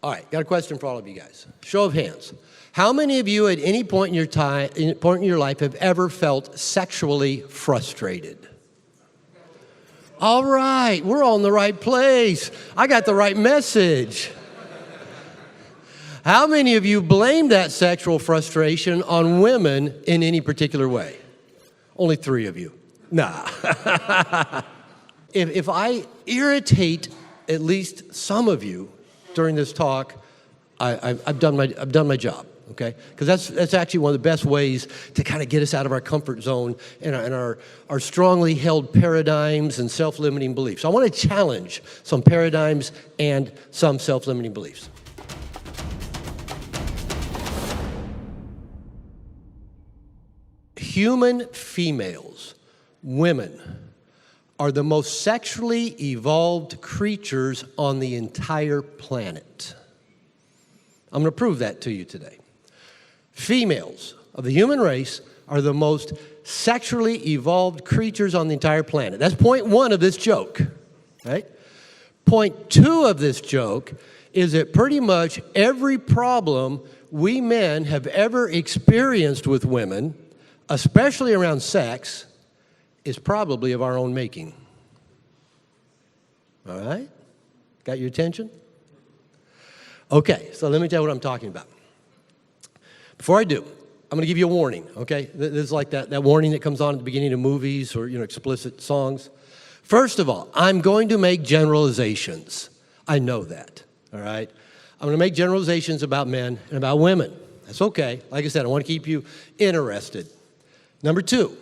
All right, got a question for all of you guys. Show of hands. How many of you at any point in your life have ever felt sexually frustrated? All right, we're all in the right place. I got the right message. How many of you blame that sexual frustration on women in any particular way? Only 3 of you. Nah. If I irritate at least some of you during this talk, I've done my job, okay? Because that's actually one of the best ways to kind of get us out of our comfort zone and our strongly held paradigms and self-limiting beliefs. So I want to challenge some paradigms and some self-limiting beliefs. Human females, women, are the most sexually evolved creatures on the entire planet. I'm going to prove that to you today. Females of the human race are the most sexually evolved creatures on the entire planet. That's point 1 of this joke, right? Point 2 of this joke is that pretty much every problem we men have ever experienced with women, especially around sex, is probably of our own making. All right? Got your attention? Okay, so let me tell you what I'm talking about. Before I do, I'm going to give you a warning, okay? This is like that warning that comes on at the beginning of movies or, explicit songs. First of all, I'm going to make generalizations. I know that, all right? I'm going to make generalizations about men and about women. That's okay. Like I said, I want to keep you interested. Number 2,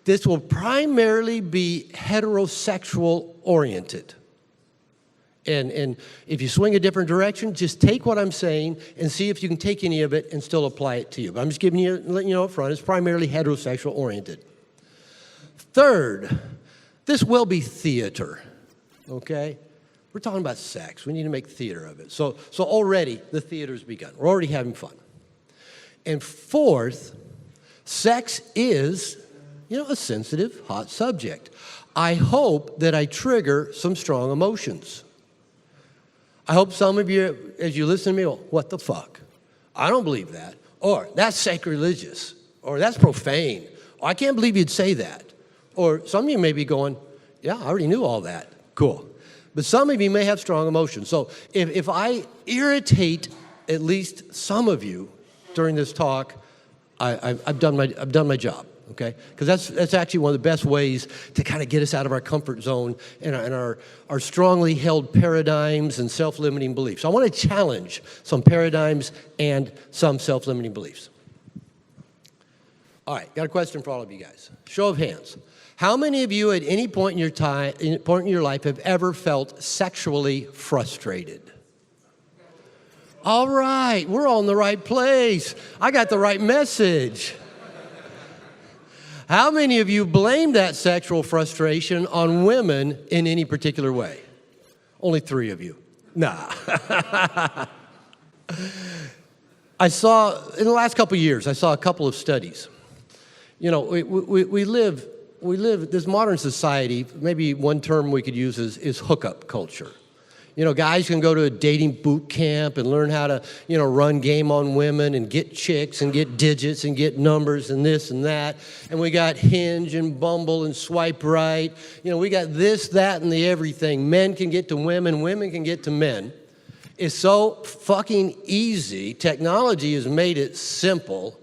this will primarily be heterosexual oriented. And if you swing a different direction, just take what I'm saying and see if you can take any of it and still apply it to you. But I'm just letting you know up front, it's primarily heterosexual oriented. Third, this will be theater, okay? We're talking about sex. We need to make theater of it. So already the theater's begun. We're already having fun. And fourth, sex is, a sensitive, hot subject. I hope that I trigger some strong emotions. I hope some of you, as you listen to me, go, what the fuck? I don't believe that. Or, that's sacrilegious. Or, that's profane. Or, I can't believe you'd say that. Or, some of you may be going, yeah, I already knew all that. Cool. But some of you may have strong emotions. So, if I irritate at least some of you during this talk, I've done my job, okay? Because that's actually one of the best ways to kind of get us out of our comfort zone and our strongly held paradigms and self-limiting beliefs. So I want to challenge some paradigms and some self-limiting beliefs. All right, got a question for all of you guys. Show of hands. How many of you at any point in your life have ever felt sexually frustrated? All right, we're all in the right place. I got the right message. How many of you blame that sexual frustration on women in any particular way? Only 3 of you. Nah. In the last couple of years, I saw a couple of studies. We live this modern society, maybe one term we could use is hookup culture. Guys can go to a dating boot camp and learn how to, run game on women and get chicks and get digits and get numbers and this and that. And we got Hinge and Bumble and Swipe Right. We got this, that, and the everything. Men can get to women. Women can get to men. It's so fucking easy. Technology has made it simple.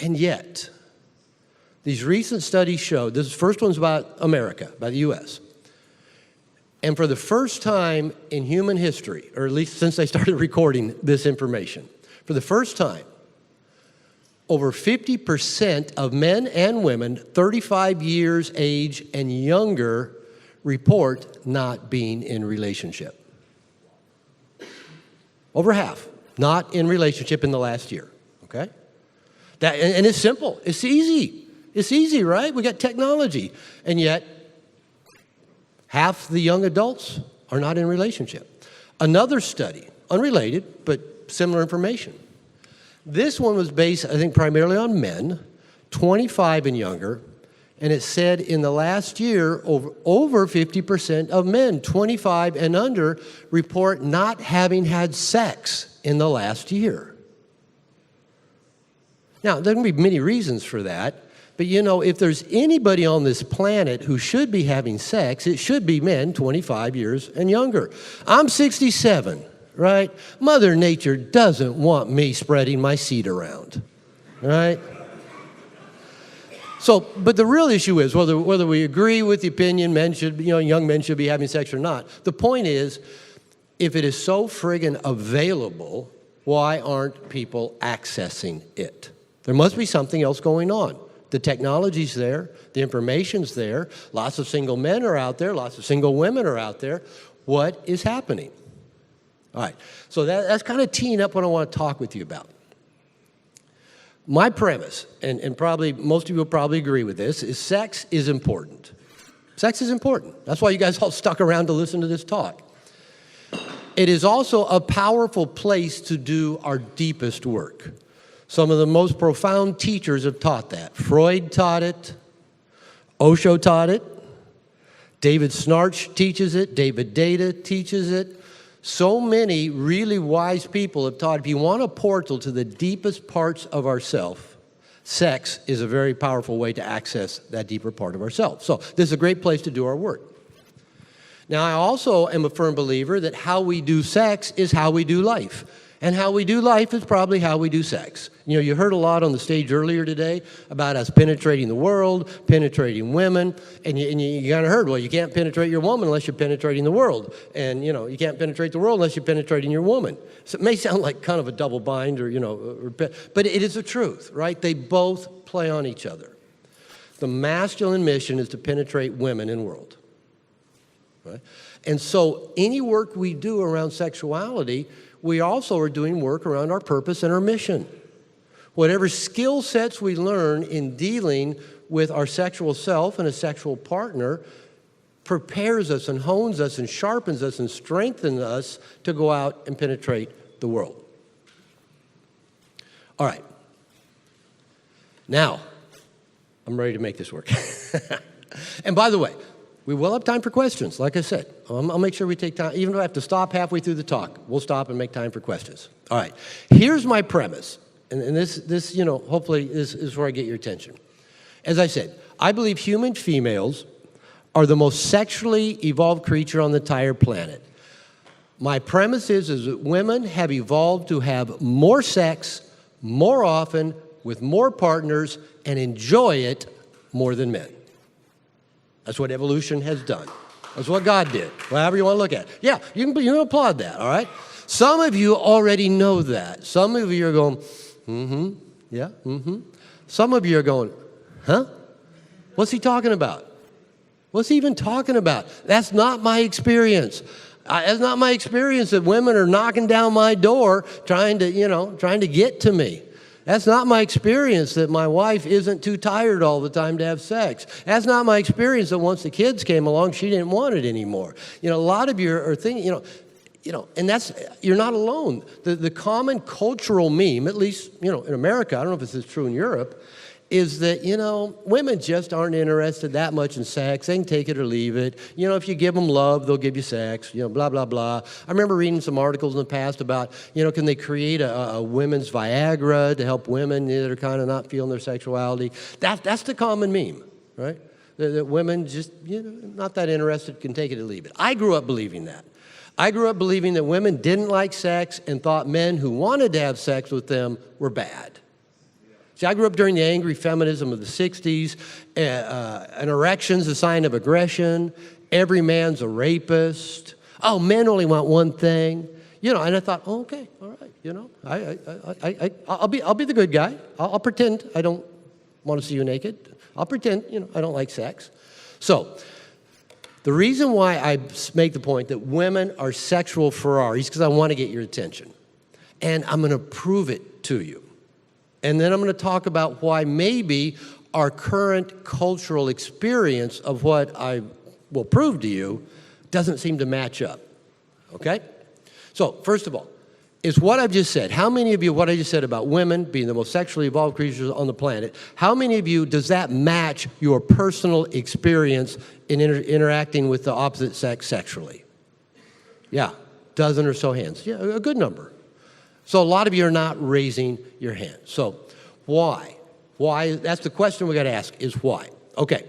And yet, these recent studies show, this first one's about America, by the U.S., and for the first time in human history, or at least since they started recording this information, for the first time, over 50% of men and women 35 years age and younger report not being in relationship. Over half, not in relationship in the last year, okay? And it's simple. It's easy. It's easy, right? We got technology. And yet, half the young adults are not in a relationship. Another study, unrelated, but similar information. This one was based, I think, primarily on men, 25 and younger. And it said in the last year, over 50% of men 25 and under report not having had sex in the last year. Now, there can be many reasons for that, but you know, if there's anybody on this planet who should be having sex, it should be men 25 years and younger. I'm 67, right? Mother Nature doesn't want me spreading my seed around, right? So, but the real issue is whether we agree with the opinion young men should be having sex or not. The point is, if it is so friggin' available, why aren't people accessing it? There must be something else going on. The technology's there, the information's there, lots of single men are out there, lots of single women are out there. What is happening? All right, so that's kind of teeing up what I want to talk with you about. My premise, and probably most of you will probably agree with this, is sex is important. Sex is important. That's why you guys all stuck around to listen to this talk. It is also a powerful place to do our deepest work. Some of the most profound teachers have taught that. Freud taught it. Osho taught it. David Snarch teaches it. David Data teaches it. So many really wise people have taught if you want a portal to the deepest parts of ourself, sex is a very powerful way to access that deeper part of ourselves. So this is a great place to do our work. Now, I also am a firm believer that how we do sex is how we do life. And how we do life is probably how we do sex. You know, you heard a lot on the stage earlier today about us penetrating the world, penetrating women, and you kind of heard, well, you can't penetrate your woman unless you're penetrating the world. And, you know, you can't penetrate the world unless you're penetrating your woman. So it may sound like kind of a double bind but it is the truth, right? They both play on each other. The masculine mission is to penetrate women in the world. Right? And so any work we do around sexuality, we also are doing work around our purpose and our mission. Whatever skill sets we learn in dealing with our sexual self and a sexual partner prepares us and hones us and sharpens us and strengthens us to go out and penetrate the world. All right. Now, I'm ready to make this work. And by the way, we will have time for questions, like I said. I'll make sure we take time. Even if I have to stop halfway through the talk, we'll stop and make time for questions. All right. Here's my premise. And this hopefully is where I get your attention. As I said, I believe human females are the most sexually evolved creature on the entire planet. My premise is that women have evolved to have more sex, more often, with more partners, and enjoy it more than men. That's what evolution has done. That's what God did, however you want to look at it. Yeah, you can applaud that, all right? Some of you already know that. Some of you are going, yeah, Some of you are going, huh? What's he talking about? What's he even talking about? That's not my experience. That's not my experience that women are knocking down my door trying to get to me. That's not my experience that my wife isn't too tired all the time to have sex. That's not my experience that once the kids came along, she didn't want it anymore. You know, a lot of you are thinking, and you're not alone. The common cultural meme, at least, in America, I don't know if this is true in Europe, is that, women just aren't interested that much in sex. They can take it or leave it. If you give them love, they'll give you sex, blah, blah, blah. I remember reading some articles in the past about, can they create a women's Viagra to help women that are kind of not feeling their sexuality. That's the common meme, right? That women just, not that interested, can take it or leave it. I grew up believing that. I grew up believing that women didn't like sex and thought men who wanted to have sex with them were bad. See, I grew up during the angry feminism of the 60s. An erection's a sign of aggression. Every man's a rapist. Oh, men only want one thing. And I thought, oh, okay, all right, I'll be the good guy. I'll pretend I don't want to see you naked. I'll pretend, I don't like sex. So the reason why I make the point that women are sexual Ferraris is because I want to get your attention. And I'm going to prove it to you. And then I'm going to talk about why maybe our current cultural experience of what I will prove to you doesn't seem to match up. Okay? So, first of all, is what I've just said. How many of you, what I just said about women being the most sexually evolved creatures on the planet, how many of you does that match your personal experience in interacting with the opposite sex sexually? Yeah, dozen or so hands. Yeah, a good number. So a lot of you are not raising your hand. So why? Why? That's the question we got to ask, is why. Okay.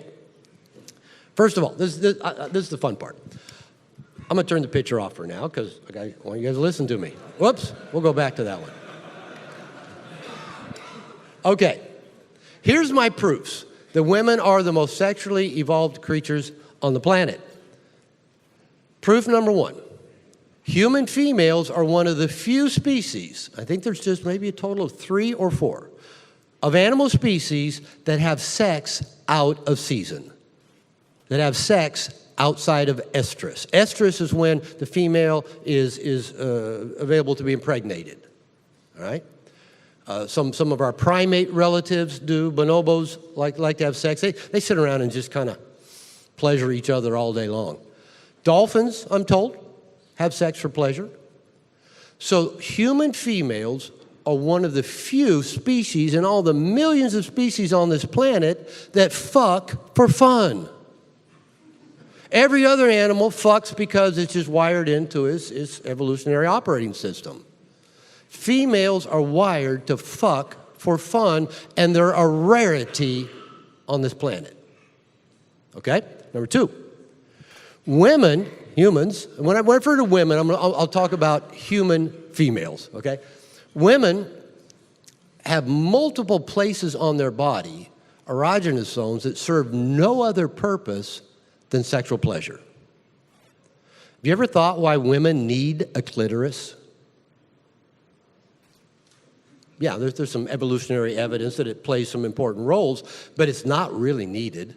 First of all, this is the fun part. I'm going to turn the picture off for now because I want you guys to listen to me. Whoops, we'll go back to that one. Okay, here's my proofs that women are the most sexually evolved creatures on the planet. Proof number one, human females are one of the few species, I think there's just maybe a total of 3 or 4, of animal species that have sex out of season, that have sex outside of estrus. Estrus is when the female is available to be impregnated, all right? Some of our primate relatives do. Bonobos like to have sex. They sit around and just kind of pleasure each other all day long. Dolphins, I'm told, have sex for pleasure. So human females are one of the few species in all the millions of species on this planet that fuck for fun. Every other animal fucks because it's just wired into its evolutionary operating system. Females are wired to fuck for fun, and they're a rarity on this planet. Okay? Number 2, women, humans, when I refer to women, I'll talk about human females, okay? Women have multiple places on their body, erogenous zones, that serve no other purpose than sexual pleasure. Have you ever thought why women need a clitoris? Yeah, there's some evolutionary evidence that it plays some important roles, but it's not really needed.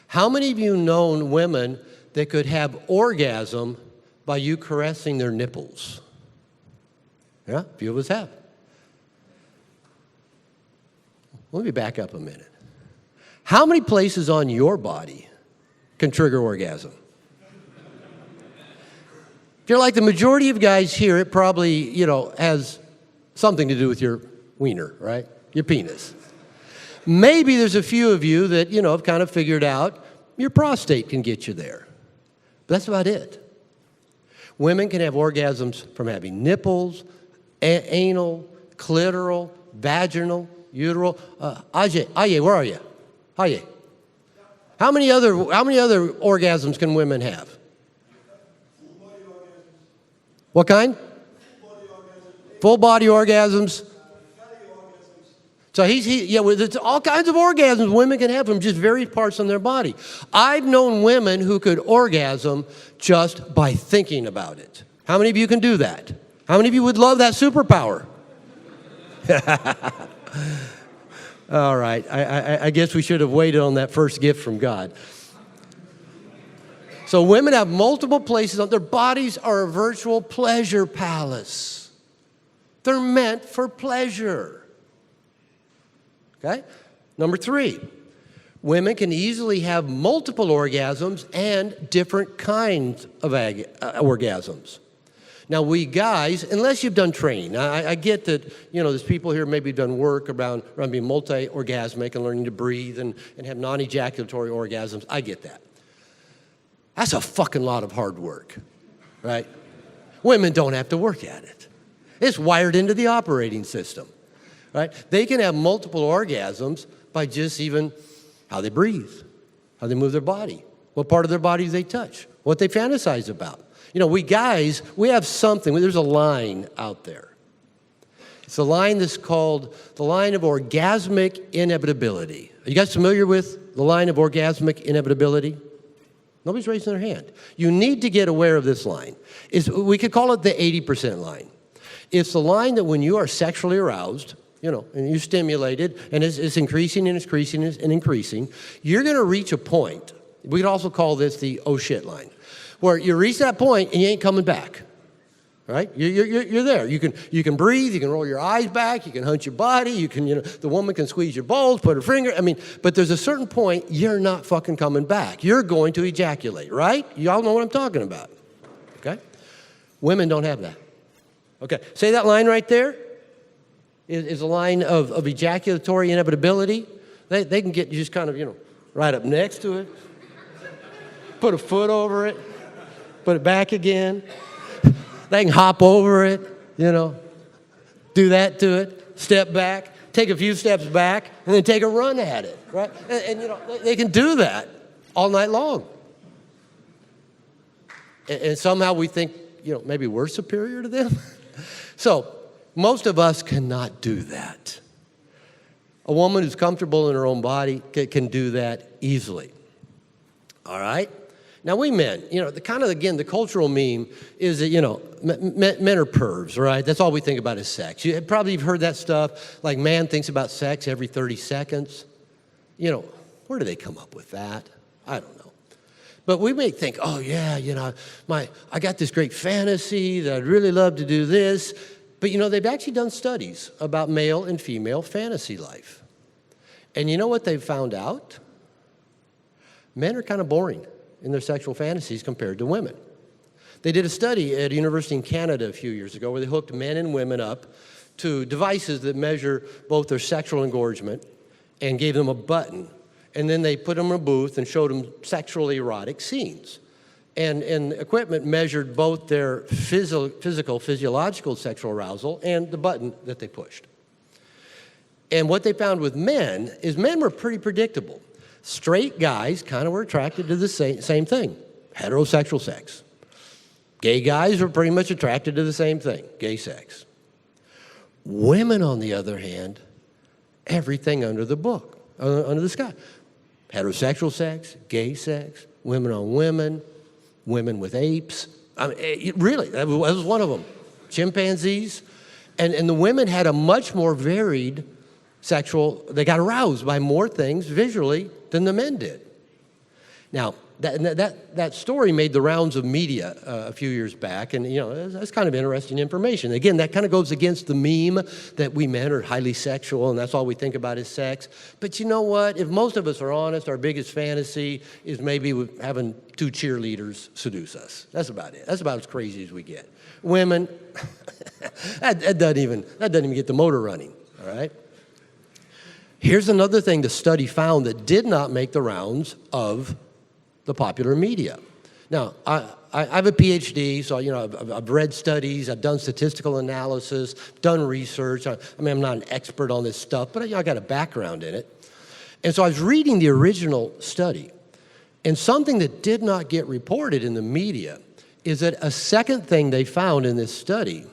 How many of you known women that could have orgasm by you caressing their nipples? Yeah, a few of us have. Let me back up a minute. How many places on your body can trigger orgasm? If you're like the majority of guys here, it probably, has something to do with your wiener, right? Your penis. Maybe there's a few of you that, have kind of figured out your prostate can get you there. But that's about it. Women can have orgasms from having nipples, anal, clitoral, vaginal, uteral. Aye, where are you? Aye. How many other orgasms can women have? What kind? Full body orgasms. So there's all kinds of orgasms women can have from just various parts on their body. I've known women who could orgasm just by thinking about it. How many of you can do that? How many of you would love that superpower? All right, I guess we should have waited on that first gift from God. So women have multiple places on their bodies are a virtual pleasure palace. They're meant for pleasure. Okay? Number 3, women can easily have multiple orgasms and different kinds of orgasms. Now, we guys, unless you've done training, I get that, there's people here maybe done work around being multi-orgasmic and learning to breathe and have non-ejaculatory orgasms. I get that. That's a fucking lot of hard work, right? Women don't have to work at it. It's wired into the operating system, right? They can have multiple orgasms by just even how they breathe, how they move their body, what part of their body they touch, what they fantasize about. We guys, we have something. There's a line out there. It's a line that's called the line of orgasmic inevitability. Are you guys familiar with the line of orgasmic inevitability? Nobody's raising their hand. You need to get aware of this line. We could call it the 80% line. It's the line that when you are sexually aroused, and you're stimulated, and it's increasing and increasing and increasing, you're going to reach a point. We could also call this the oh shit line, where you reach that point and you ain't coming back, right? You're there. You can breathe. You can roll your eyes back. You can hunch your body. You can, the woman can squeeze your balls, put her finger. But there's a certain point you're not fucking coming back. You're going to ejaculate, right? Y'all know what I'm talking about, okay? Women don't have that. Okay, say that line right there is a line of ejaculatory inevitability. They can get you just kind of, right up next to it, put a foot over it, put it back again. They can hop over it, do that to it, step back, take a few steps back, and then take a run at it, right? And they can do that all night long. And somehow we think, maybe we're superior to them. So most of us cannot do that. A woman who's comfortable in her own body can do that easily. All right? Now, we men, the cultural meme is that, men are pervs, right? That's all we think about is sex. You probably have heard that stuff, like man thinks about sex every 30 seconds. Where do they come up with that? I don't know. But we may think, oh, yeah, I got this great fantasy that I'd really love to do this. But, they've actually done studies about male and female fantasy life. And you know what they've found out? Men are kind of boring in their sexual fantasies compared to women. They did a study at a university in Canada a few years ago where they hooked men and women up to devices that measure both their sexual engorgement and gave them a button. And then they put them in a booth and showed them sexually erotic scenes. And equipment measured both their physiological sexual arousal and the button that they pushed. And what they found with men is men were pretty predictable. Straight guys kind of were attracted to the same thing, heterosexual sex. Gay guys were pretty much attracted to the same thing, gay sex. Women, on the other hand, everything under the book, under the sky. Heterosexual sex, gay sex, women on women, women with apes. I mean, really, that was one of them. Chimpanzees. And the women had a much more varied they got aroused by more things visually than the men did. Now, that story made the rounds of media a few years back, and that's kind of interesting information. Again, that kind of goes against the meme that we men are highly sexual and that's all we think about is sex. But you know what? If most of us are honest, our biggest fantasy is maybe having 2 cheerleaders seduce us. That's about it. That's about as crazy as we get. Women, that doesn't even get the motor running. All right. Here's another thing the study found that did not make the rounds of the popular media. Now, I have a PhD, so I've read studies, I've done statistical analysis, done research. I'm not an expert on this stuff, but I got a background in it. And so I was reading the original study, and something that did not get reported in the media is that a second thing they found in this study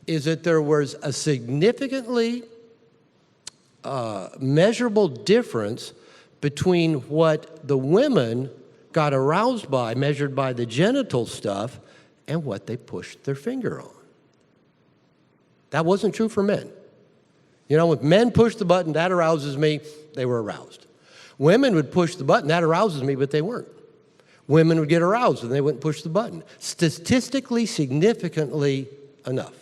is that there was a significantly measurable difference between what the women got aroused by, measured by the genital stuff, and what they pushed their finger on. That wasn't true for men. When men push the button, that arouses me, they were aroused. Women would push the button, that arouses me, but they weren't. Women would get aroused and they wouldn't push the button. Statistically, significantly enough.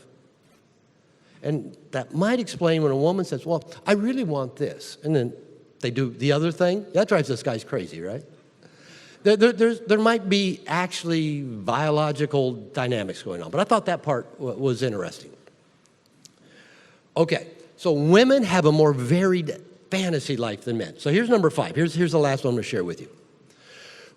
And that might explain when a woman says, well, I really want this. And then they do the other thing. That drives us guys crazy, right? There might be actually biological dynamics going on. But I thought that part was interesting. Okay, so women have a more varied fantasy life than men. So here's number 5. Here's the last one I'm going to share with you.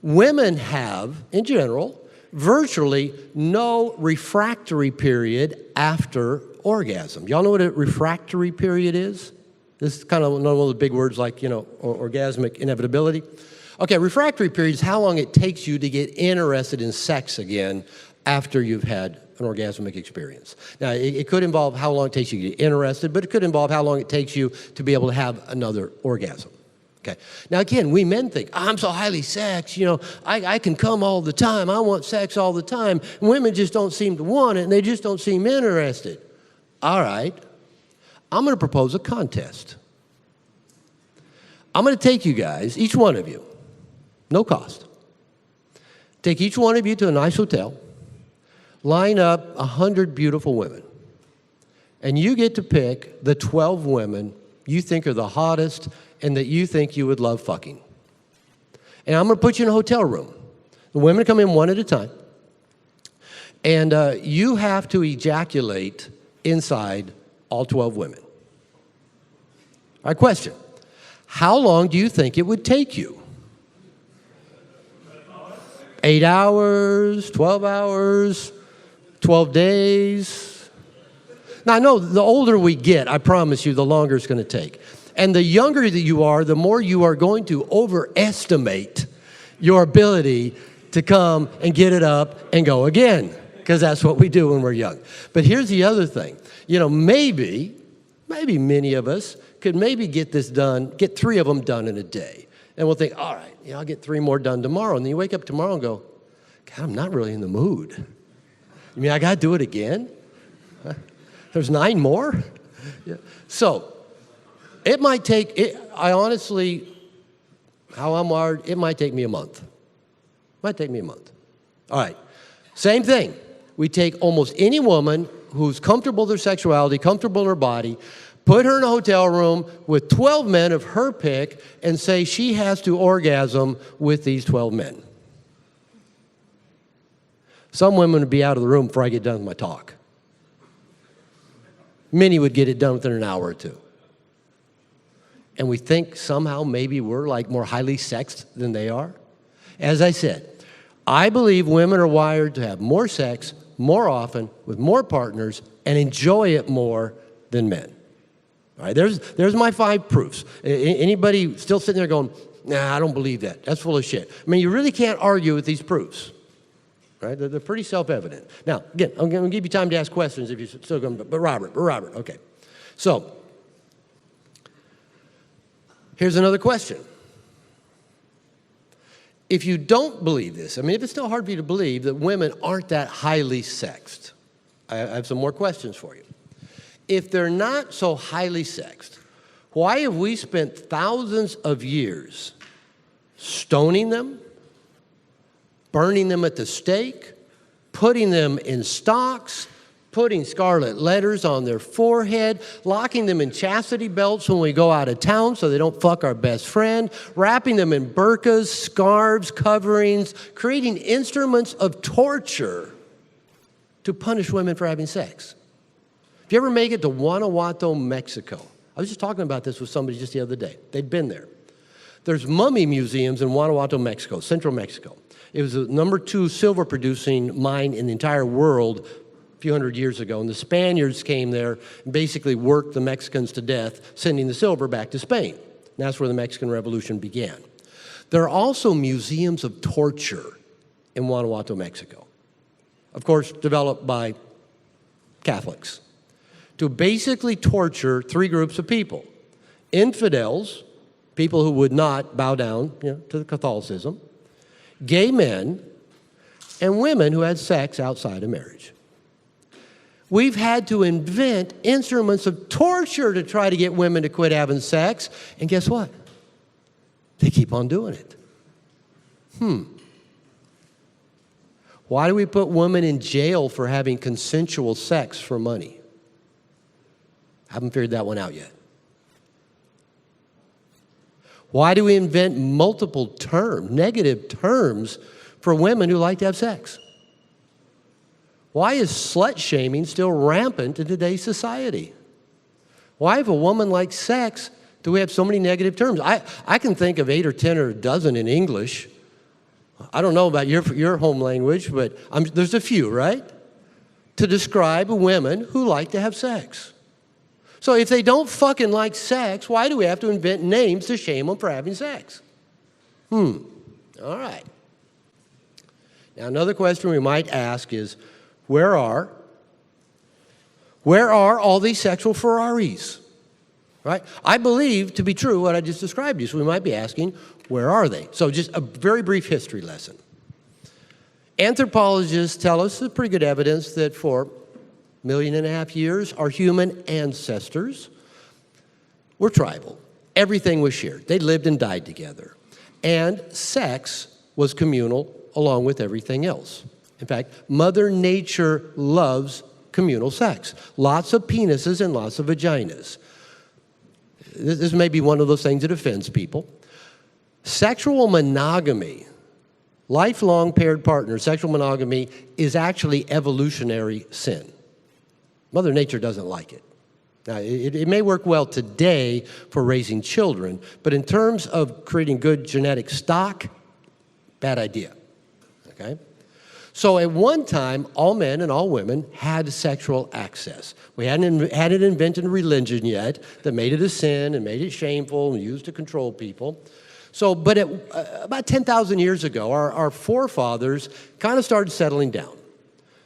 Women have, in general, virtually no refractory period after orgasm. Y'all know what a refractory period is? This is kind of one of those big words like, orgasmic inevitability. Okay, refractory period is how long it takes you to get interested in sex again after you've had an orgasmic experience. Now, it could involve how long it takes you to get interested, but it could involve how long it takes you to be able to have another orgasm. Okay. Now, again, we men think, I'm so highly sex, I can come all the time. I want sex all the time. And women just don't seem to want it, and they just don't seem interested. All right. I'm going to propose a contest. I'm going to take you guys, each one of you, no cost. Take each one of you to a nice hotel, line up 100 beautiful women, and you get to pick the 12 women you think are the hottest and that you think you would love fucking. And I'm going to put you in a hotel room. The women come in one at a time. And you have to ejaculate inside all 12 women. All right, question. How long do you think it would take you? 8 hours, 12 hours, 12 days? Now, I know the older we get, I promise you, the longer it's going to take. And the younger that you are, the more you are going to overestimate your ability to come and get it up and go again, because that's what we do when we're young. But here's the other thing. You know, maybe many of us could maybe get this done, get 3 of them done in a day. And we'll think, all right, I'll get 3 more done tomorrow. And then you wake up tomorrow and go, God, I'm not really in the mood. You mean I got to do it again? Huh? There's 9 more? Yeah. So it might take, I honestly, how I'm wired, it might take me a month. Might take me a month. All right. Same thing. We take almost any woman who's comfortable with her sexuality, comfortable in her body, put her in a hotel room with 12 men of her pick, and say she has to orgasm with these 12 men. Some women would be out of the room before I get done with my talk. Many would get it done within an hour or 2. And we think somehow maybe we're like more highly sexed than they are. As I said, I believe women are wired to have more sex more often with more partners and enjoy it more than men. All right, there's my 5 proofs. Anybody still sitting there going, nah, I don't believe that. That's full of shit. I mean, you really can't argue with these proofs. Right? They're pretty self-evident. Now, again, I'm going to give you time to ask questions if you're still going, but Robert, okay. So, here's another question. If you don't believe this, I mean, if it's still hard for you to believe that women aren't that highly sexed, I have some more questions for you. If they're not so highly sexed, why have we spent thousands of years stoning them, burning them at the stake, putting them in stocks, putting scarlet letters on their forehead, locking them in chastity belts when we go out of town so they don't fuck our best friend, wrapping them in burqas, scarves, coverings, creating instruments of torture to punish women for having sex? If you ever make it to Guanajuato, Mexico, I was just talking about this with somebody just the other day. They'd been there. There's mummy museums in Guanajuato, Mexico, central Mexico. It was the #2 silver-producing mine in the entire world a few hundred years ago, and the Spaniards came there and basically worked the Mexicans to death, sending the silver back to Spain. And that's where the Mexican Revolution began. There are also museums of torture in Guanajuato, Mexico. Of course, developed by Catholics to basically torture 3 groups of people. Infidels, people who would not bow down to Catholicism, gay men, and women who had sex outside of marriage. We've had to invent instruments of torture to try to get women to quit having sex, and guess what? They keep on doing it. Why do we put women in jail for having consensual sex for money? Haven't figured that one out yet. Why do we invent multiple negative terms for women who like to have sex? Why is slut shaming still rampant in today's society? Why, if a woman likes sex, do we have so many negative terms? I can think of 8 or 10 or a dozen in English. I don't know about your home language, but there's a few, right? To describe women who like to have sex. So if they don't fucking like sex, why do we have to invent names to shame them for having sex? All right. Now, another question we might ask is, where are all these sexual Ferraris? Right? I believe to be true what I just described to you, so we might be asking, where are they? So just a very brief history lesson. Anthropologists tell us there's pretty good evidence that for 1.5 million years, our human ancestors were tribal. Everything was shared. They lived and died together. And sex was communal along with everything else. In fact, Mother Nature loves communal sex. Lots of penises and lots of vaginas. This may be one of those things that offends people. Sexual monogamy lifelong paired partner, sexual monogamy, is actually evolutionary sin. Mother Nature doesn't like it. Now, it may work well today for raising children, but in terms of creating good genetic stock, bad idea, okay? So at one time, all men and all women had sexual access. We hadn't invented religion yet that made it a sin and made it shameful and used to control people. So, but about 10,000 years ago, our forefathers kind of started settling down.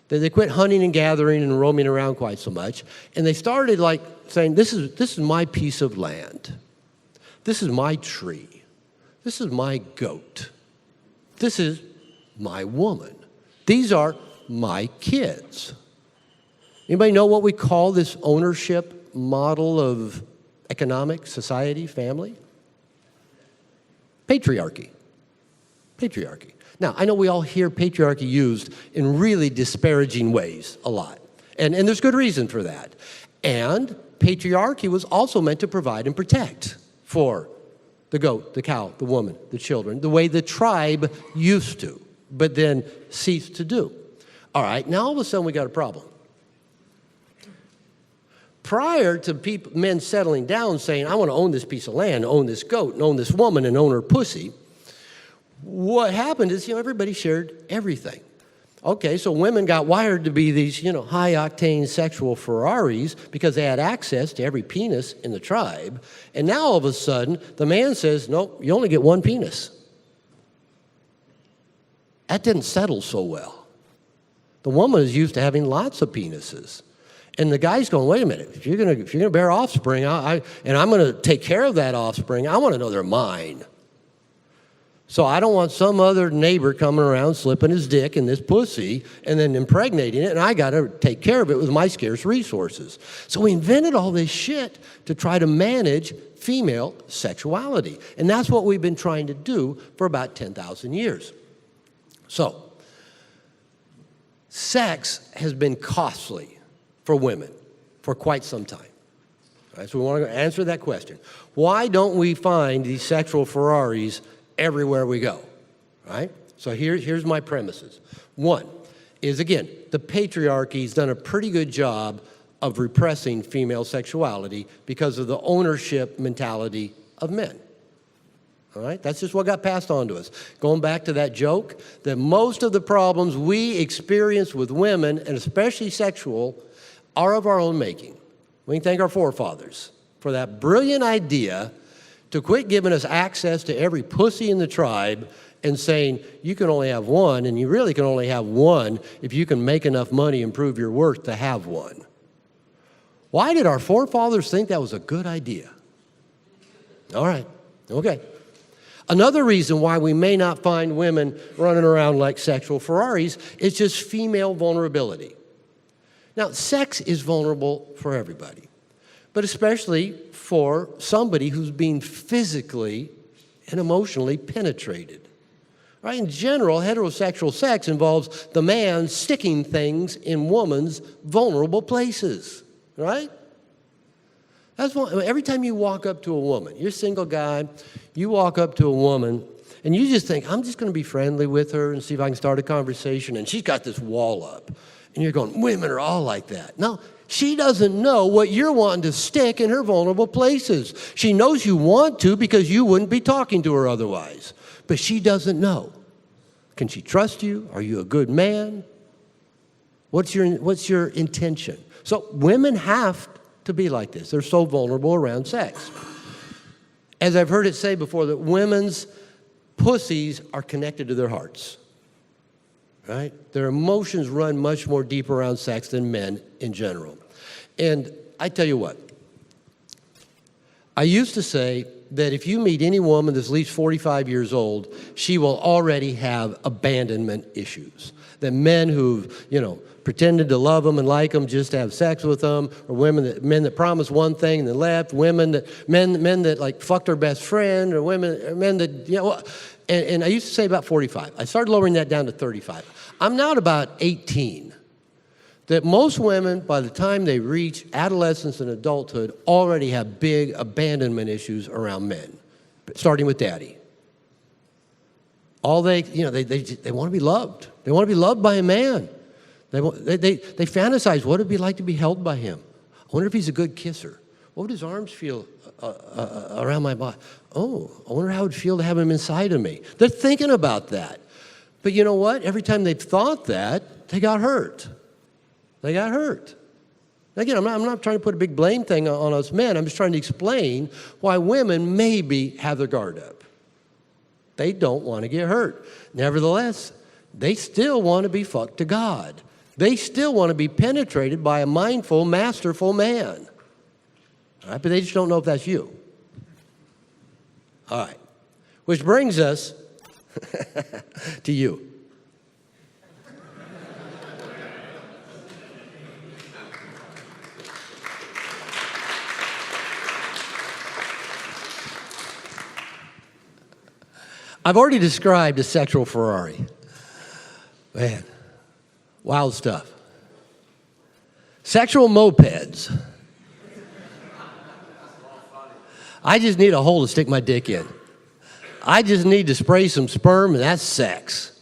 They quit hunting and gathering and roaming around quite so much, and they started like saying, this is my piece of land. This is my tree. This is my goat. This is my woman. These are my kids. Anybody know what we call this ownership model of economic society, family? Patriarchy. Patriarchy. Now, I know we all hear patriarchy used in really disparaging ways a lot. And there's good reason for that. And patriarchy was also meant to provide and protect for the goat, the cow, the woman, the children, the way the tribe used to, but then ceased to do. All right, now all of a sudden we got a problem. Prior to men settling down saying, I want to own this piece of land, own this goat, and own this woman, and own her pussy, what happened is, everybody shared everything. Okay, so women got wired to be these, high-octane sexual Ferraris because they had access to every penis in the tribe. And now all of a sudden, the man says, no, you only get one penis. That didn't settle so well. The woman is used to having lots of penises. And the guy's going, wait a minute, if you're gonna bear offspring, and I'm going to take care of that offspring, I want to know they're mine. So I don't want some other neighbor coming around slipping his dick in this pussy and then impregnating it, and I got to take care of it with my scarce resources. So we invented all this shit to try to manage female sexuality. And that's what we've been trying to do for about 10,000 years. So, sex has been costly for women for quite some time. All right, so we want to answer that question. Why don't we find these sexual Ferraris everywhere we go, right? So here's my premises. One is, again, the patriarchy's done a pretty good job of repressing female sexuality because of the ownership mentality of men. All right? That's just what got passed on to us. Going back to that joke, that most of the problems we experience with women, and especially sexual, are of our own making. We can thank our forefathers for that brilliant idea to quit giving us access to every pussy in the tribe and saying, you can only have one, and you really can only have one if you can make enough money and prove your worth to have one. Why did our forefathers think that was a good idea? All right, okay. Another reason why we may not find women running around like sexual Ferraris is just female vulnerability. Now, sex is vulnerable for everybody, but especially for somebody who's being physically and emotionally penetrated. Right? In general, heterosexual sex involves the man sticking things in woman's vulnerable places, right? That's one, every time you walk up to a woman, you're a single guy, you walk up to a woman, and you just think, I'm just going to be friendly with her and see if I can start a conversation, and she's got this wall up. And you're going, women are all like that. No, she doesn't know what you're wanting to stick in her vulnerable places. She knows you want to because you wouldn't be talking to her otherwise. But she doesn't know. Can she trust you? Are you a good man? What's your intention? So women have to be like this. They're so vulnerable around sex. As I've heard it say before, that women's pussies are connected to their hearts. Right? Their emotions run much more deep around sex than men in general. And I tell you what, I used to say that if you meet any woman that's at least 45 years old, she will already have abandonment issues. That men who've, pretended to love them and like them just to have sex with them, or men that promised one thing and then left, men that like fucked their best friend, or men that, and I used to say about 45. I started lowering that down to 35. I'm now at about 18. That most women, by the time they reach adolescence and adulthood, already have big abandonment issues around men, starting with daddy. All they want to be loved. They want to be loved by a man. They fantasize what it'd be like to be held by him. I wonder if he's a good kisser. What would his arms feel around my body? Oh, I wonder how it would feel to have him inside of me. They're thinking about that. But you know what? Every time they've thought that, they got hurt. They got hurt. Again, I'm not trying to put a big blame thing on us men. I'm just trying to explain why women maybe have their guard up. They don't want to get hurt. Nevertheless, they still want to be fucked to God. They still want to be penetrated by a mindful, masterful man. All right, but they just don't know if that's you. All right, which brings us to you. I've already described a sexual Ferrari. Man, wild stuff. Sexual mopeds. I just need a hole to stick my dick in. I just need to spray some sperm, and that's sex.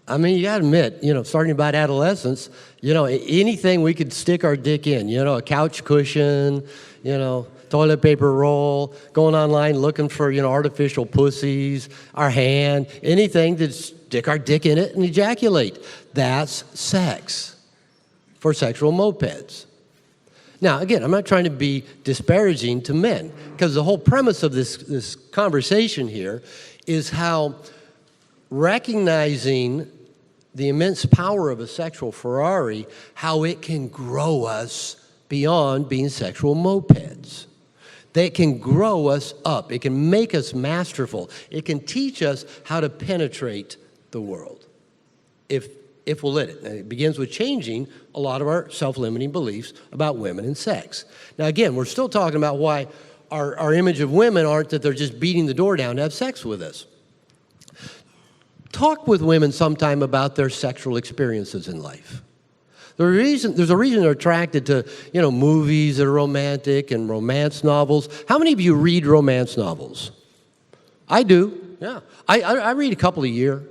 I mean, you got to admit, starting about adolescence, anything we could stick our dick in, a couch cushion, toilet paper roll, going online looking for, artificial pussies, our hand, anything to stick our dick in it and ejaculate. That's sex for sexual mopeds. Now, again, I'm not trying to be disparaging to men, because the whole premise of this conversation here is how recognizing the immense power of a sexual Ferrari, how it can grow us beyond being sexual mopeds. That can grow us up. It can make us masterful. It can teach us how to penetrate the world, if we'll let it. And it begins with changing a lot of our self-limiting beliefs about women and sex. Now, again, we're still talking about why our image of women aren't that they're just beating the door down to have sex with us. Talk with women sometime about their sexual experiences in life. There's a reason they're attracted to, movies that are romantic and romance novels. How many of you read romance novels? I do, yeah. I read a couple a year.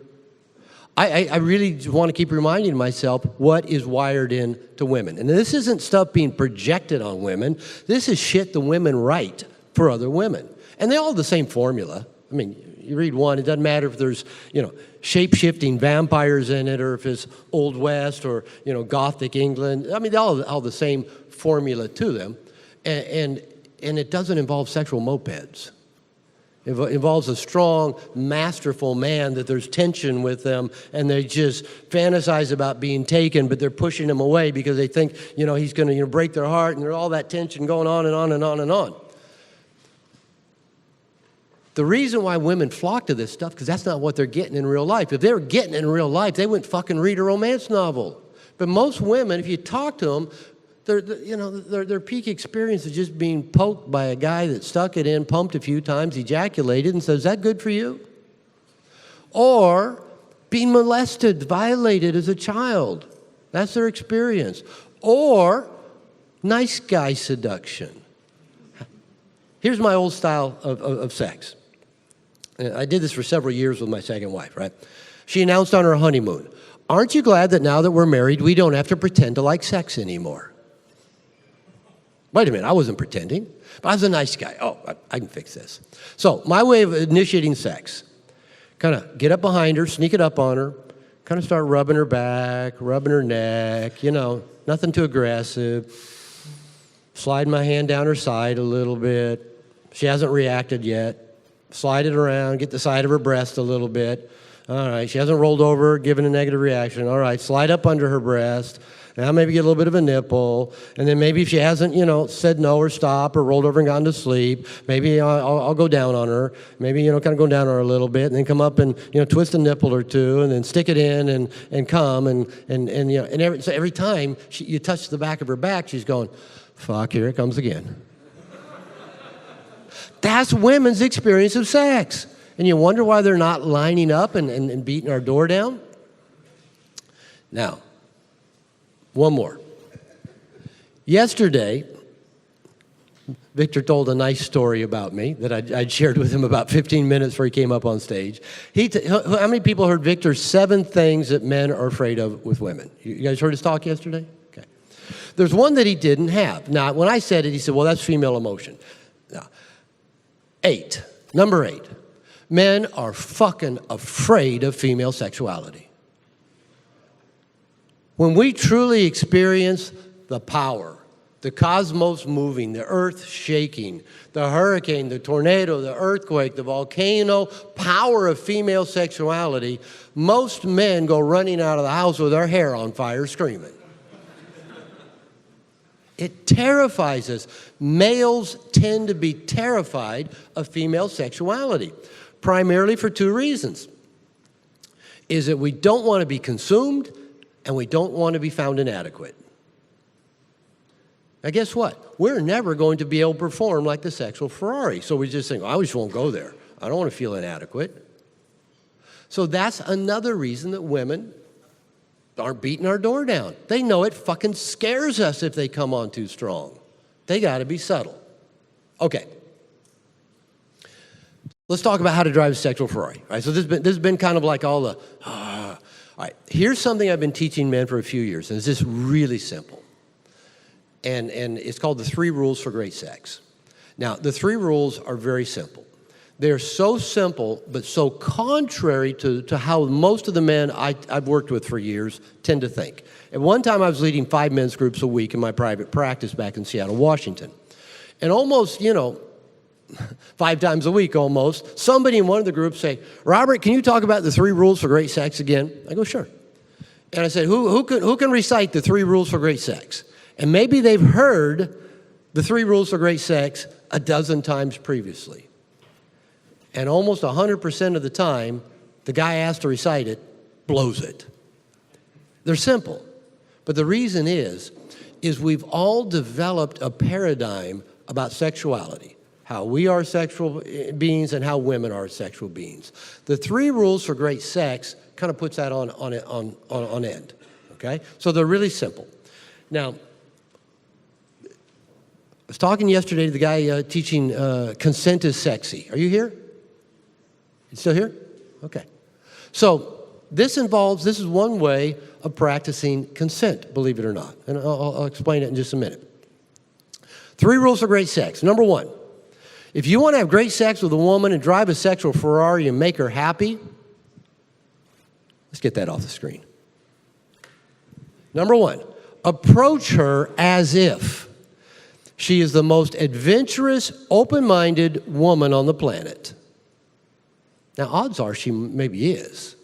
I really want to keep reminding myself what is wired into women. And this isn't stuff being projected on women. This is shit the women write for other women. And they all have the same formula. I mean, you read one, it doesn't matter if there's, shape-shifting vampires in it, or if it's Old West or, Gothic England. I mean, they all have the same formula to them. And it doesn't involve sexual mopeds. It involves a strong, masterful man that there's tension with them, and they just fantasize about being taken, but they're pushing him away because they think, he's going to break their heart, and there's all that tension going on and on and on and on. The reason why women flock to this stuff, because that's not what they're getting in real life. If they were getting it in real life, they wouldn't fucking read a romance novel. But most women, if you talk to them, their peak experience is just being poked by a guy that stuck it in, pumped a few times, ejaculated, and says, "Is that good for you?" Or being molested, violated as a child. That's their experience. Or nice guy seduction. Here's my old style of sex. I did this for several years with my second wife, right? She announced on her honeymoon, "Aren't you glad that now that we're married, we don't have to pretend to like sex anymore?" Wait a minute, I wasn't pretending. But I was a nice guy. Oh, I can fix this. So my way of initiating sex, kind of get up behind her, sneak it up on her, kind of start rubbing her back, rubbing her neck, nothing too aggressive. Slide my hand down her side a little bit. She hasn't reacted yet. Slide it around, get the side of her breast a little bit. All right, she hasn't rolled over, given a negative reaction. All right, slide up under her breast. Now maybe get a little bit of a nipple. And then maybe if she hasn't, said no or stop or rolled over and gone to sleep, maybe I'll go down on her. Maybe, kind of go down on her a little bit, and then come up and, twist a nipple or two, and then stick it in and come. So every time you touch the back of her back, she's going, "Fuck, here it comes again." That's women's experience of sex. And you wonder why they're not lining up and beating our door down? Now, one more. Yesterday, Victor told a nice story about me that I'd shared with him about 15 minutes before he came up on stage. How many people heard Victor's 7 things that men are afraid of with women? You guys heard his talk yesterday? Okay. There's one that he didn't have. Now, when I said it, he said, well, that's female emotion. Now, 8. Number 8. Men are fucking afraid of female sexuality. When we truly experience the power, the cosmos moving, the earth shaking, the hurricane, the tornado, the earthquake, the volcano, power of female sexuality, most men go running out of the house with their hair on fire screaming. It terrifies us. Males tend to be terrified of female sexuality, primarily for 2 reasons. Is that we don't want to be consumed and we don't want to be found inadequate. Now, guess what? We're never going to be able to perform like the sexual Ferrari. So we just think, oh, I just won't go there. I don't want to feel inadequate. So that's another reason that women aren't beating our door down. They know it fucking scares us if they come on too strong. They got to be subtle. Okay. Let's talk about how to drive a sexual Ferrari. All right, so this has been kind of like all the, all right, here's something I've been teaching men for a few years, and it's just really simple. And it's called the 3 rules for great sex. Now, the 3 rules are very simple. They're so simple, but so contrary to how most of the men I've worked with for years tend to think. At one time, I was leading 5 men's groups a week in my private practice back in Seattle, Washington. And almost, 5 times a week almost, somebody in one of the groups say, Robert, can you talk about the 3 rules for great sex again? I go, sure. And I said, who can recite the 3 rules for great sex? And maybe they've heard the 3 rules for great sex a dozen times previously. And almost 100% of the time, the guy asked to recite it blows it. They're simple. But the reason is we've all developed a paradigm about sexuality, how we are sexual beings and how women are sexual beings. The 3 rules for great sex kind of puts that on end, okay? So they're really simple. Now, I was talking yesterday to the guy teaching Consent is Sexy. Are you here? You still here? Okay. So this is one way of practicing consent, believe it or not. And I'll explain it in just a minute. 3 rules for great sex. Number 1, if you want to have great sex with a woman and drive a sexual Ferrari and make her happy, let's get that off the screen. Number 1, approach her as if she is the most adventurous, open-minded woman on the planet. Now, odds are she maybe is.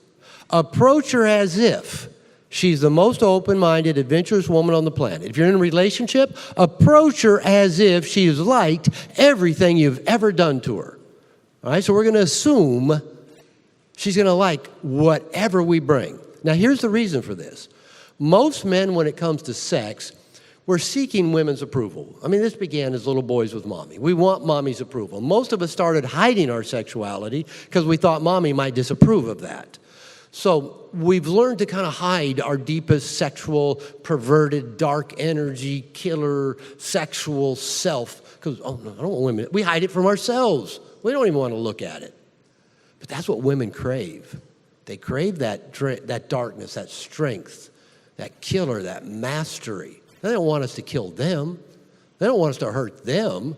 Approach her as if she's the most open-minded, adventurous woman on the planet. If you're in a relationship, approach her as if she has liked everything you've ever done to her. All right, so we're going to assume she's going to like whatever we bring. Now, here's the reason for this. Most men, when it comes to sex, we're seeking women's approval. I mean, this began as little boys with mommy. We want mommy's approval. Most of us started hiding our sexuality because we thought mommy might disapprove of that. So we've learned to kind of hide our deepest sexual, perverted, dark energy, killer, sexual self. Because, oh, no, I don't want women. We hide it from ourselves. We don't even want to look at it. But that's what women crave. They crave that darkness, that strength, that killer, that mastery. They don't want us to kill them. They don't want us to hurt them.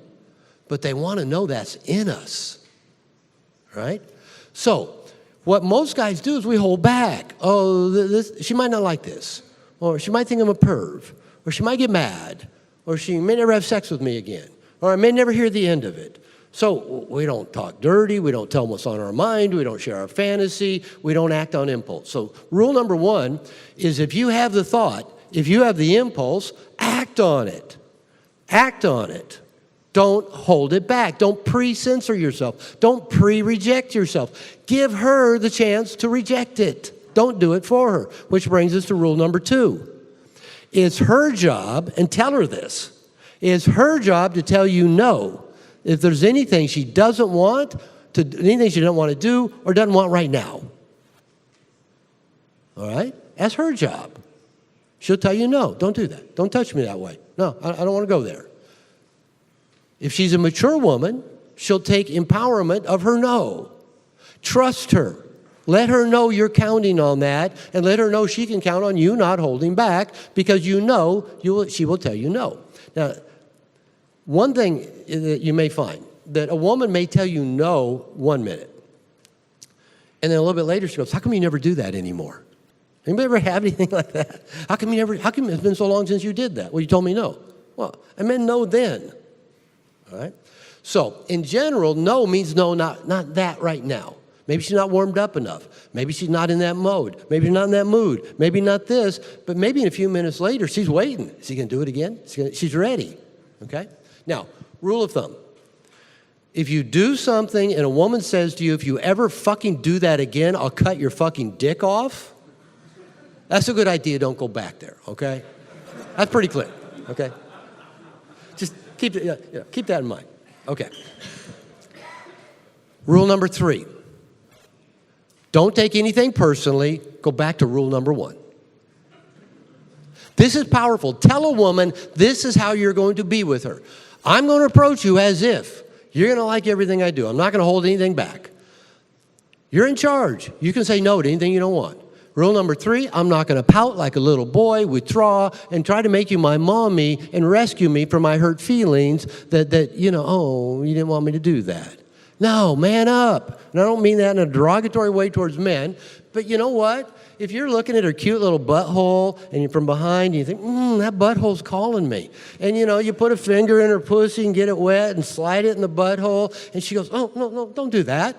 But they want to know that's in us. Right? So what most guys do is we hold back. Oh, she might not like this. Or she might think I'm a perv. Or she might get mad. Or she may never have sex with me again. Or I may never hear the end of it. So we don't talk dirty. We don't tell them what's on our mind. We don't share our fantasy. We don't act on impulse. So rule number 1 is if you have the thought, if you have the impulse, act on it. Act on it. Don't hold it back. Don't pre-censor yourself. Don't pre-reject yourself. Give her the chance to reject it. Don't do it for her. Which brings us to rule number 2. It's her job, and tell her this, it's her job to tell you no. If there's anything she doesn't want, anything she doesn't want to do or doesn't want right now. All right? That's her job. She'll tell you, no, don't do that. Don't touch me that way. No, I don't want to go there. If she's a mature woman, she'll take empowerment of her no. Trust her. Let her know you're counting on that, and let her know she can count on you not holding back, because you know she will tell you no. Now, one thing that you may find, that a woman may tell you no 1 minute, and then a little bit later she goes, how come you never do that anymore? Anybody ever have anything like that? How come it's been so long since you did that? Well, you told me no. Well, I meant no then. All right? So, in general, no means no, not that right now. Maybe she's not warmed up enough. Maybe she's not in that mode. Maybe she's not in that mood. Maybe not this. But maybe in a few minutes later, she's waiting. Is she going to do it again? She's ready. Okay? Now, rule of thumb. If you do something and a woman says to you, if you ever fucking do that again, I'll cut your fucking dick off, that's a good idea. Don't go back there, okay? That's pretty clear, okay? Just keep that in mind. Okay. Rule number 3. Don't take anything personally. Go back to rule number 1. This is powerful. Tell a woman this is how you're going to be with her. I'm going to approach you as if you're going to like everything I do. I'm not going to hold anything back. You're in charge. You can say no to anything you don't want. Rule number 3, I'm not going to pout like a little boy, withdraw, and try to make you my mommy and rescue me from my hurt feelings that oh, you didn't want me to do that. No, man up. And I don't mean that in a derogatory way towards men, but you know what? If you're looking at her cute little butthole and you're from behind, and you think, that butthole's calling me. And you put a finger in her pussy and get it wet and slide it in the butthole, and she goes, oh, no, don't do that.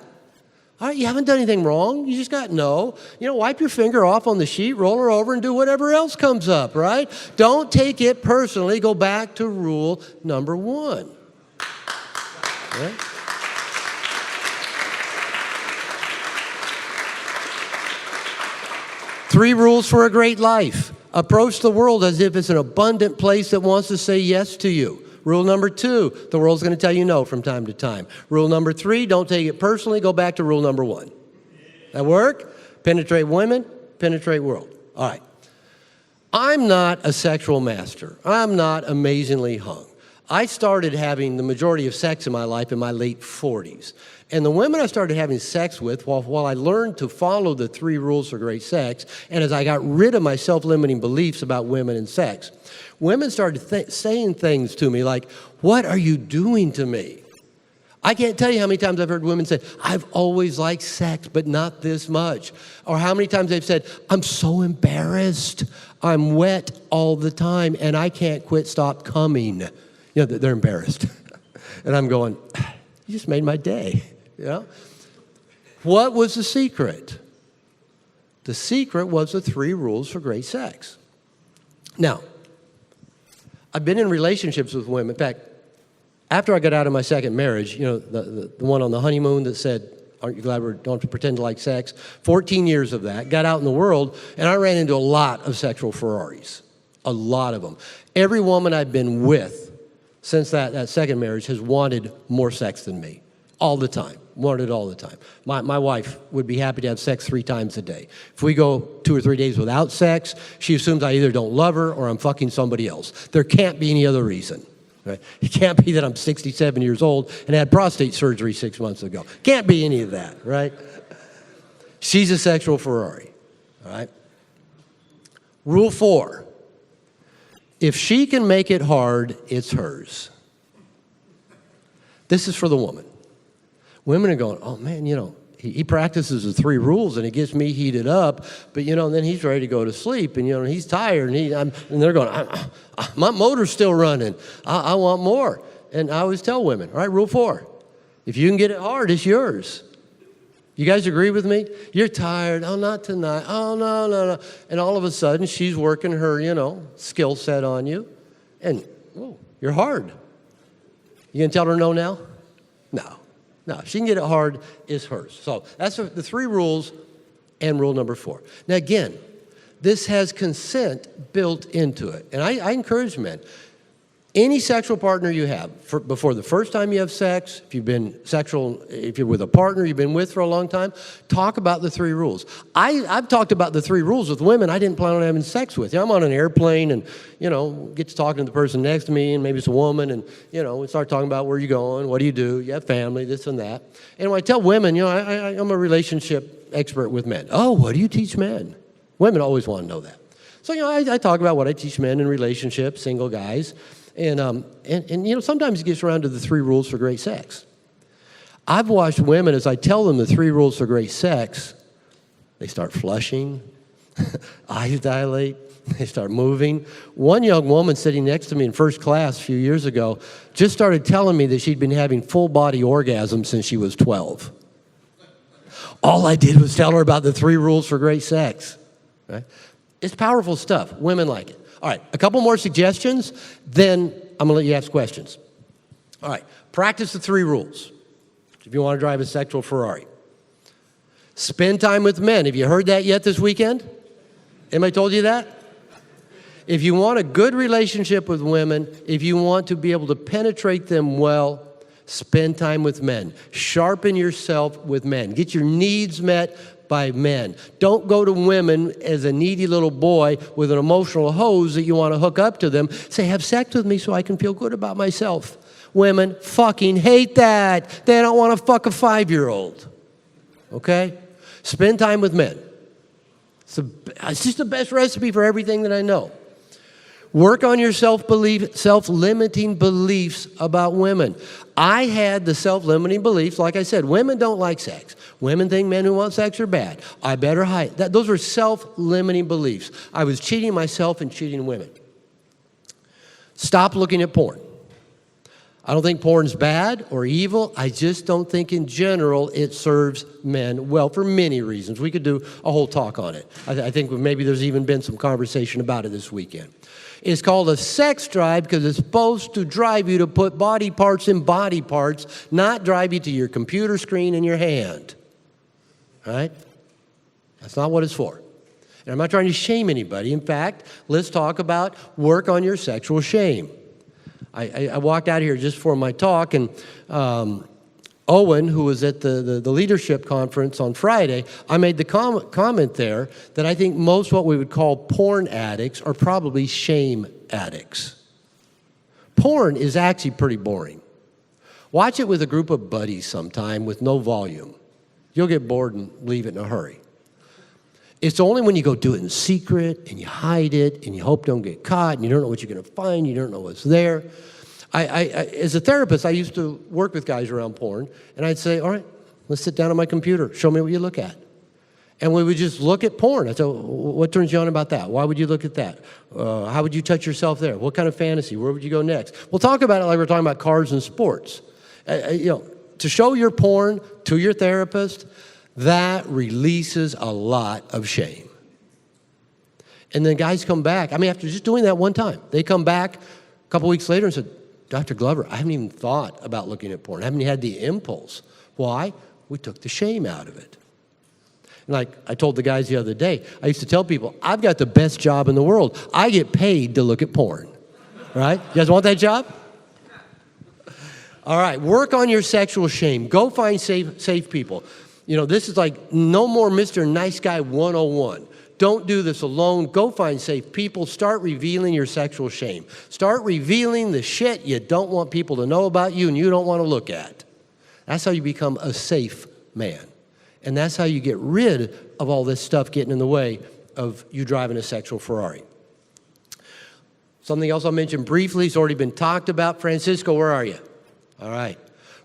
All right, you haven't done anything wrong. You just got no. Wipe your finger off on the sheet, roll her over, and do whatever else comes up, right? Don't take it personally. Go back to rule number 1. Right? Three rules for a great life. Approach the world as if it's an abundant place that wants to say yes to you. Rule number 2, the world's going to tell you no from time to time. Rule number 3, don't take it personally. Go back to rule number 1. That work? Penetrate women, penetrate world. All right. I'm not a sexual master. I'm not amazingly hung. I started having the majority of sex in my life in my late 40s. And the women I started having sex with, while I learned to follow the 3 rules for great sex, and as I got rid of my self-limiting beliefs about women and sex, women started saying things to me like, what are you doing to me? I can't tell you how many times I've heard women say, I've always liked sex, but not this much. Or how many times they've said, I'm so embarrassed. I'm wet all the time, and I can't stop coming. They're embarrassed. And I'm going, you just made my day. What was the secret? The secret was the 3 rules for great sex. Now, I've been in relationships with women. In fact, after I got out of my second marriage, the one on the honeymoon that said, aren't you glad we don't have to pretend to like sex? 14 years of that. Got out in the world, and I ran into a lot of sexual Ferraris. A lot of them. Every woman I've been with since that second marriage has wanted more sex than me. All the time. Wanted it all the time. My wife would be happy to have sex 3 times a day. If we go 2 or 3 days without sex, she assumes I either don't love her or I'm fucking somebody else. There can't be any other reason. Right? It can't be that I'm 67 years old and had prostate surgery 6 months ago. Can't be any of that, right? She's a sexual Ferrari, all right? Rule 4. If she can make it hard, it's hers. This is for the woman. Women are going, oh, man, he practices the 3 rules, and it gets me heated up, but, then he's ready to go to sleep, and, he's tired, and they're going, my motor's still running. I want more. And I always tell women, all right, rule 4, if you can get it hard, it's yours. You guys agree with me? You're tired. Oh, not tonight. Oh, no. And all of a sudden, she's working her, skill set on you, and, you're hard. You going to tell her no now? No. No, if she can get it hard, it's hers. So that's the 3 rules and rule number 4. Now, again, this has consent built into it. And I encourage men, Any sexual partner you have, before the first time you have sex, if you're with a partner you've been with for a long time, talk about the 3 rules. I've talked about the 3 rules with women I didn't plan on having sex with. I'm on an airplane and, get to talking to the person next to me, and maybe it's a woman, and, we start talking about where you're going, what do, you have family, this and that. And when I tell women, I'm a relationship expert with men. Oh, what do you teach men? Women always want to know that. So, I talk about what I teach men in relationships, single guys. And sometimes it gets around to the 3 rules for great sex. I've watched women, as I tell them the 3 rules for great sex, they start flushing, eyes dilate, they start moving. One young woman sitting next to me in first class a few years ago just started telling me that she'd been having full-body orgasms since she was 12. All I did was tell her about the 3 rules for great sex. Right? It's powerful stuff. Women like it. All right, a couple more suggestions, then I'm going to let you ask questions. All right, practice the 3 rules if you want to drive a sexual Ferrari. Spend time with men. Have you heard that yet this weekend? Anybody told you that? If you want a good relationship with women, if you want to be able to penetrate them well, spend time with men. Sharpen yourself with men. Get your needs met by men. Don't go to women as a needy little boy with an emotional hose that you want to hook up to them. Say, have sex with me so I can feel good about myself. Women fucking hate that. They don't want to fuck a 5-year-old. Okay? Spend time with men. It's just the best recipe for everything that I know. Work on your self-limiting beliefs about women. I had the self-limiting beliefs, like I said, women don't like sex. Women think men who want sex are bad. I better hide. Those were self-limiting beliefs. I was cheating myself and cheating women. Stop looking at porn. I don't think porn's bad or evil. I just don't think in general it serves men well for many reasons. We could do a whole talk on it. I think maybe there's even been some conversation about it this weekend. It's called a sex drive because it's supposed to drive you to put body parts in body parts, not drive you to your computer screen in your hand. All right? That's not what it's for. And I'm not trying to shame anybody. In fact, let's talk about work on your sexual shame. I walked out here just for my talk, and Owen, who was at the leadership conference on Friday, I made the comment there that I think most what we would call porn addicts are probably shame addicts. Porn is actually pretty boring. Watch it with a group of buddies sometime with no volume. You'll get bored and leave it in a hurry. It's only when you go do it in secret and you hide it and you hope don't get caught and you don't know what you're going to find, you don't know what's there. As a therapist, I used to work with guys around porn, and I'd say, all right, let's sit down on my computer. Show me what you look at. And we would just look at porn. I'd say, what turns you on about that? Why would you look at that? How would you touch yourself there? What kind of fantasy? Where would you go next? We'll talk about it like we're talking about cars and sports. To show your porn to your therapist, that releases a lot of shame. And then guys come back. After just doing that one time, they come back a couple weeks later and said, Dr. Glover, I haven't even thought about looking at porn. I haven't had the impulse. Why? We took the shame out of it. And like I told the guys the other day, I used to tell people, I've got the best job in the world. I get paid to look at porn. Right? You guys want that job? All right, work on your sexual shame. Go find safe people. This is like no more Mr. Nice Guy 101. Don't do this alone. Go find safe people. Start revealing your sexual shame. Start revealing the shit you don't want people to know about you and you don't want to look at. That's how you become a safe man. And that's how you get rid of all this stuff getting in the way of you driving a sexual Ferrari. Something else I'll mention briefly. It's already been talked about. Francisco, where are you? All right.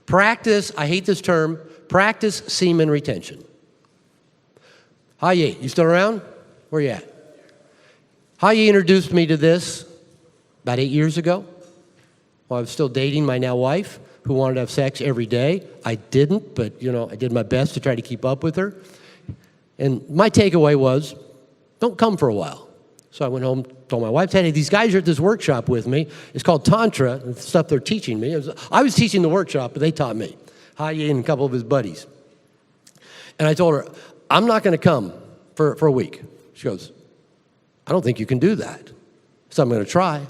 Practice, I hate this term, practice semen retention. Hi, you still around? Where you at? Haye introduced me to this about 8 years ago while I was still dating my now wife, who wanted to have sex every day. I didn't, but, I did my best to try to keep up with her. And my takeaway was, don't come for a while. So I went home, told my wife, hey, these guys are at this workshop with me. It's called Tantra, the stuff they're teaching me. I was teaching the workshop, but they taught me. Haye and a couple of his buddies. And I told her, I'm not going to come for a week. She goes, I don't think you can do that. So I'm going to try.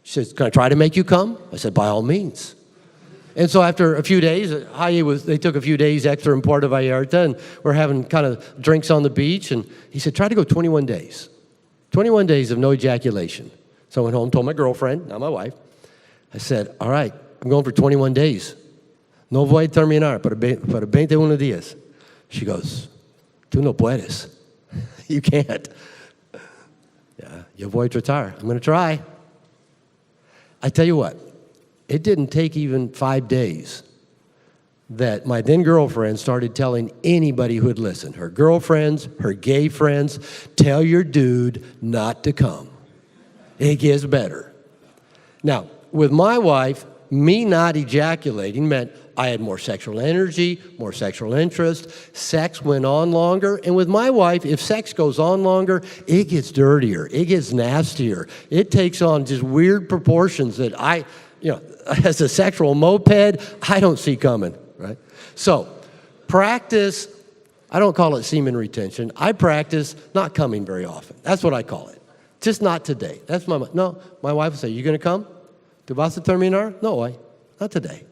She says, can I try to make you come? I said, by all means. And so after a few days, they took a few days extra in Puerto Vallarta, and we're having kind of drinks on the beach. And he said, try to go 21 days. 21 days of no ejaculation. So I went home, told my girlfriend, not my wife. I said, all right, I'm going for 21 days. No voy a terminar, para 21 días. She goes, tú no puedes. You can't. Yeah, yo voy a tratar. I'm going to try. I tell you what, it didn't take even 5 days that my then girlfriend started telling anybody who would listen, her girlfriends, her gay friends, tell your dude not to come. It gets better. Now, with my wife, me not ejaculating meant I had more sexual energy, more sexual interest, sex went on longer, and with my wife, if sex goes on longer, it gets dirtier, it gets nastier, it takes on just weird proportions that as a sexual moped, I don't see coming, right? So, practice, I don't call it semen retention, I practice not coming very often. That's what I call it. Just not today. My wife will say, you going to come? ¿Tú vas a terminar? No, not today.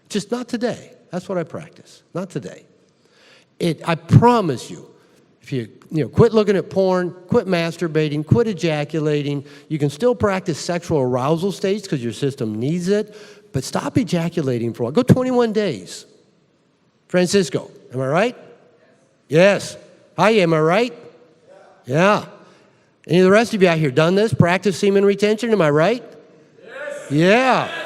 Just not today. That's what I practice. Not today. I promise you, if you quit looking at porn, quit masturbating, quit ejaculating, you can still practice sexual arousal states because your system needs it, but stop ejaculating for a while. Go 21 days. Francisco, am I right? Yes. Hi, am I right? Yeah. Any of the rest of you out here done this? Practice semen retention, am I right? Yes. Yeah. Yes.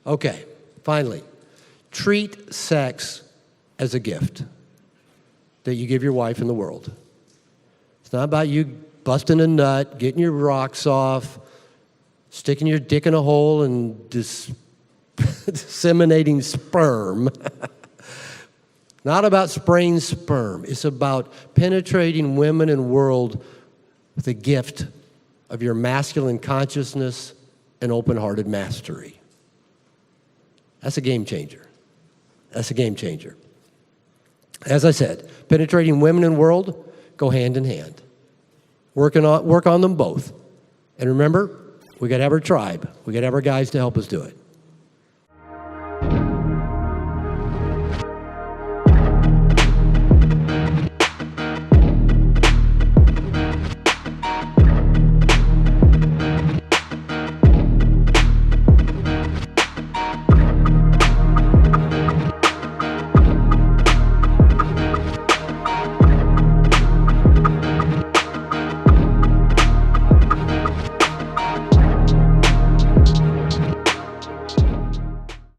Okay, finally, treat sex as a gift that you give your wife in the world. It's not about you busting a nut, getting your rocks off, sticking your dick in a hole and disseminating sperm. Not about spraying sperm. It's about penetrating women and world with a gift of your masculine consciousness and open-hearted mastery. That's a game changer. That's a game changer. As I said, penetrating women and world go hand in hand. Work on them both. And remember, we got to have our tribe. We got to have our guys to help us do it.